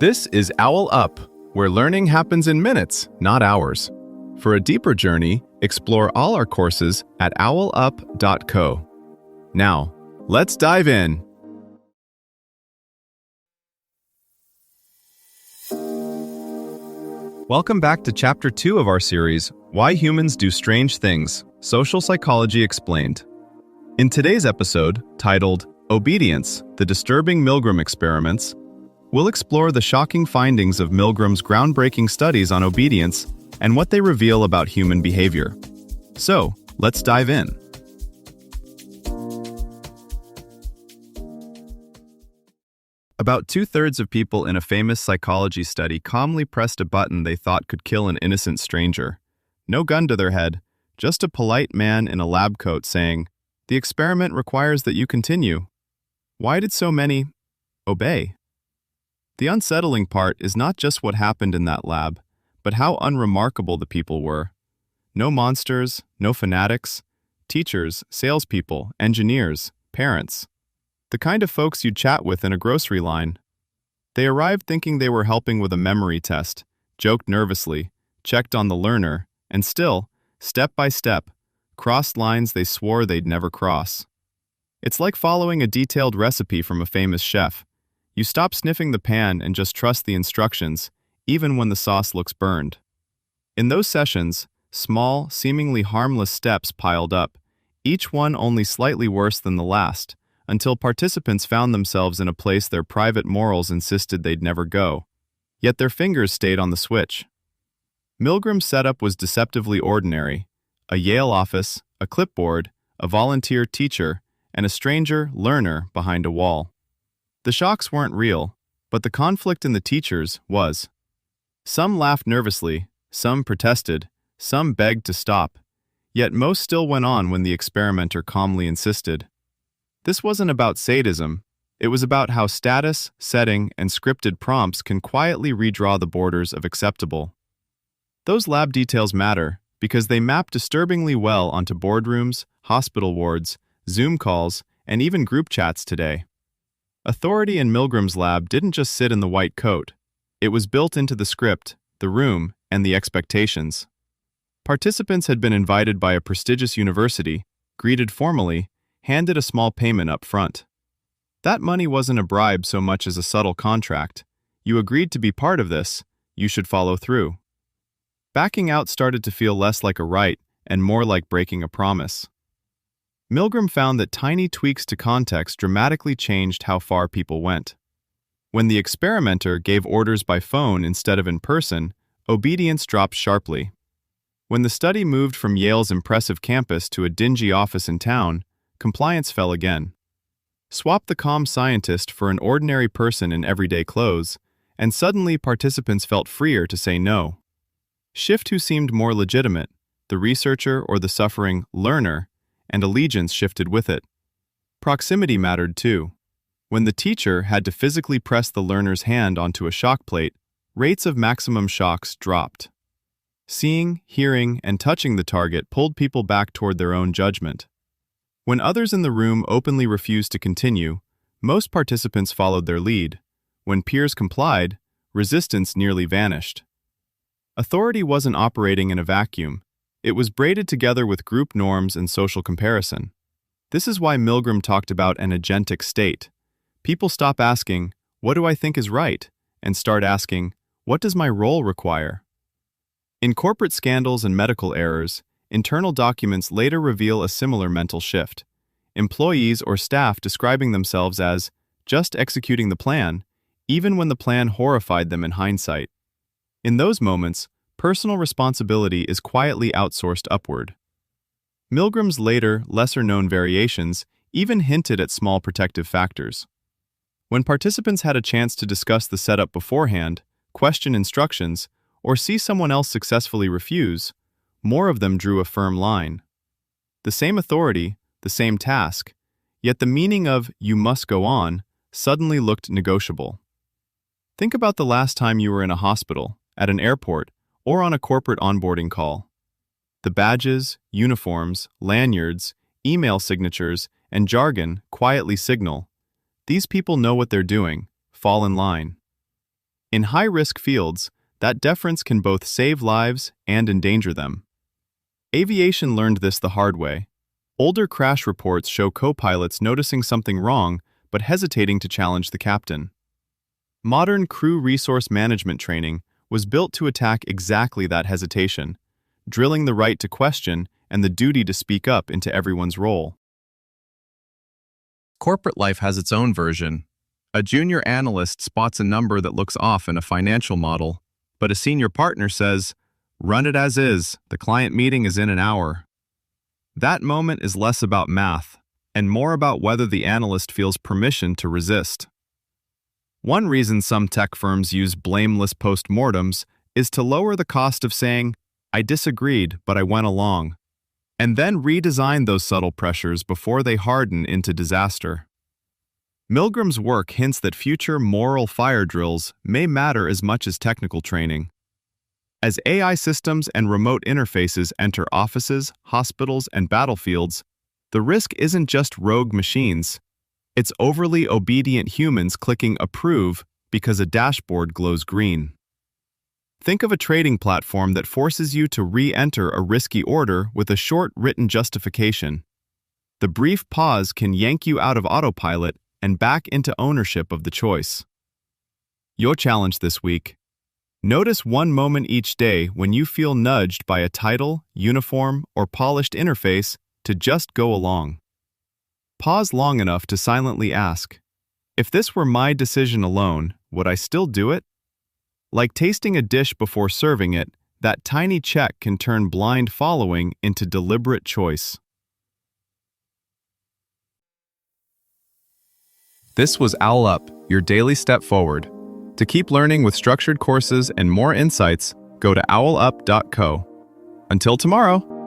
This is OwlUp, where learning happens in minutes, not hours. For a deeper journey, explore all our courses at owlup.co. Now, let's dive in. Welcome back to Chapter 2 of our series, Why Humans Do Strange Things, Social Psychology Explained. In today's episode, titled Obedience, the Disturbing Milgram Experiments, we'll explore the shocking findings of Milgram's groundbreaking studies on obedience and what they reveal about human behavior. So, let's dive in. About 2/3 of people in a famous psychology study calmly pressed a button they thought could kill an innocent stranger. No gun to their head, just a polite man in a lab coat saying, "The experiment requires that you continue." Why did so many obey? The unsettling part is not just what happened in that lab, but how unremarkable the people were. No monsters, no fanatics, teachers, salespeople, engineers, parents. The kind of folks you'd chat with in a grocery line. They arrived thinking they were helping with a memory test, joked nervously, checked on the learner, and still, step by step, crossed lines they swore they'd never cross. It's like following a detailed recipe from a famous chef. You stop sniffing the pan and just trust the instructions, even when the sauce looks burned. In those sessions, small, seemingly harmless steps piled up, each one only slightly worse than the last, until participants found themselves in a place their private morals insisted they'd never go. Yet their fingers stayed on the switch. Milgram's setup was deceptively ordinary: a Yale office, a clipboard, a volunteer teacher, and a stranger learner behind a wall. The shocks weren't real, but the conflict in the teachers was. Some laughed nervously, some protested, some begged to stop, yet most still went on when the experimenter calmly insisted. This wasn't about sadism, it was about how status, setting, and scripted prompts can quietly redraw the borders of acceptable. Those lab details matter because they map disturbingly well onto boardrooms, hospital wards, Zoom calls, and even group chats today. Authority in Milgram's lab didn't just sit in the white coat. It was built into the script, the room, and the expectations. Participants had been invited by a prestigious university, greeted formally, handed a small payment up front. That money wasn't a bribe so much as a subtle contract. You agreed to be part of this, you should follow through. Backing out started to feel less like a right and more like breaking a promise. Milgram found that tiny tweaks to context dramatically changed how far people went. When the experimenter gave orders by phone instead of in person, obedience dropped sharply. When the study moved from Yale's impressive campus to a dingy office in town, compliance fell again. Swap the calm scientist for an ordinary person in everyday clothes, and suddenly participants felt freer to say no. Shift who seemed more legitimate, the researcher or the suffering learner, and allegiance shifted with it. Proximity mattered too. When the teacher had to physically press the learner's hand onto a shock plate, rates of maximum shocks dropped. Seeing, hearing, and touching the target pulled people back toward their own judgment. When others in the room openly refused to continue, most participants followed their lead. When peers complied, resistance nearly vanished. Authority wasn't operating in a vacuum. It was braided together with group norms and social comparison. This is why Milgram talked about an agentic state. People stop asking, "What do I think is right?" and start asking, "What does my role require?" In corporate scandals and medical errors, internal documents later reveal a similar mental shift. Employees or staff describing themselves as just executing the plan, even when the plan horrified them in hindsight. In those moments, personal responsibility is quietly outsourced upward. Milgram's later, lesser-known variations even hinted at small protective factors. When participants had a chance to discuss the setup beforehand, question instructions, or see someone else successfully refuse, more of them drew a firm line. The same authority, the same task, yet the meaning of "you must go on" suddenly looked negotiable. Think about the last time you were in a hospital, at an airport, or on a corporate onboarding call. The badges, uniforms, lanyards, email signatures, and jargon quietly signal, these people know what they're doing, fall in line. In high-risk fields, that deference can both save lives and endanger them. Aviation learned this the hard way. Older crash reports show co-pilots noticing something wrong but hesitating to challenge the captain. Modern crew resource management training was built to attack exactly that hesitation, drilling the right to question and the duty to speak up into everyone's role. Corporate life has its own version. A junior analyst spots a number that looks off in a financial model, but a senior partner says, "Run it as is, the client meeting is in an hour." That moment is less about math and more about whether the analyst feels permission to resist. One reason some tech firms use blameless postmortems is to lower the cost of saying, "I disagreed, but I went along," and then redesign those subtle pressures before they harden into disaster. Milgram's work hints that future moral fire drills may matter as much as technical training. As AI systems and remote interfaces enter offices, hospitals, and battlefields, the risk isn't just rogue machines. It's overly obedient humans clicking approve because a dashboard glows green. Think of a trading platform that forces you to re-enter a risky order with a short written justification. The brief pause can yank you out of autopilot and back into ownership of the choice. Your challenge this week: notice one moment each day when you feel nudged by a title, uniform, or polished interface to just go along. Pause long enough to silently ask, if this were my decision alone, would I still do it? Like tasting a dish before serving it, that tiny check can turn blind following into deliberate choice. This was OwlUp, your daily step forward. To keep learning with structured courses and more insights, go to owlup.co. Until tomorrow!